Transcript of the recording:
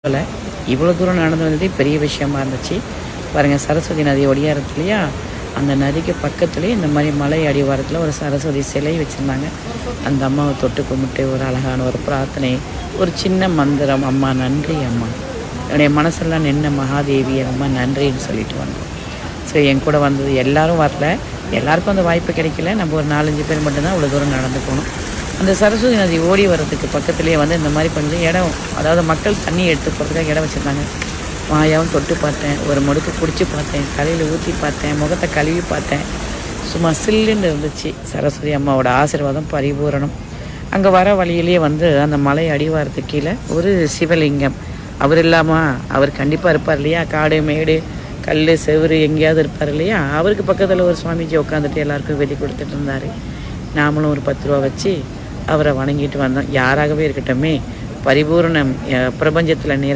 இல்லை, இவ்வளோ தூரம் நடந்து வந்ததே பெரிய விஷயமா இருந்துச்சு. பாருங்கள், சரஸ்வதி நதி ஒடியாரத்துலையா, அந்த நதிக்கு பக்கத்துலேயே இந்த மாதிரி மலை அடிவாரத்தில் ஒரு சரஸ்வதி சிலை வச்சுருந்தாங்க. அந்த அம்மாவை தொட்டு கும்பிட்டு ஒரு அழகான ஒரு பிரார்த்தனை, ஒரு சின்ன மந்திரம், அம்மா நன்றி அம்மா, என்னுடைய மனசெல்லாம் நின்ன மகாதேவி அம்மா நன்றின்னு சொல்லிட்டு வந்தோம். ஸோ என் கூட வந்தது எல்லோரும் வரல, எல்லாருக்கும் அந்த வாய்ப்பு கிடைக்கல. நம்ம ஒரு 4-5 பேர் மட்டும்தான் இவ்வளோ தூரம் நடந்து போகணும். அந்த சரஸ்வதி நதி ஓடி வர்றதுக்கு பக்கத்துலேயே வந்து இந்த மாதிரி கொஞ்சம் இடம், அதாவது மக்கள் தண்ணி எடுத்து போகிறதுக்காக இடம் வச்சுருந்தாங்க. மாயாவும் தொட்டு பார்த்தேன், ஒரு முடுக்கு பிடிச்சி பார்த்தேன், தலையில் ஊற்றி பார்த்தேன், முகத்தை கழுவி பார்த்தேன். சும்மா சில்லுன்னு இருந்துச்சு. சரஸ்வதி அம்மாவோட ஆசீர்வாதம் பரிபூரணம். அங்கே வர வழியிலேயே வந்து அந்த மலை அடிவாரத்துக்கு கீழே ஒரு சிவலிங்கம். அவர் இல்லாமல் அவர் கண்டிப்பாக இருப்பார் இல்லையா, காடு மேடு கல் செவுறு எங்கேயாவது இருப்பார் இல்லையா, அவருக்கு பக்கத்தில் ஒரு சுவாமிஜி உட்காந்துட்டு எல்லாருக்கும் வெதி கொடுத்துட்டு இருந்தார். நாமளும் ஒரு 10 ரூபா வச்சு அவரை வணங்கிட்டு வந்தோம். யாராகவே இருக்கட்டுமே, பரிபூர்ணம் பிரபஞ்சத்தில்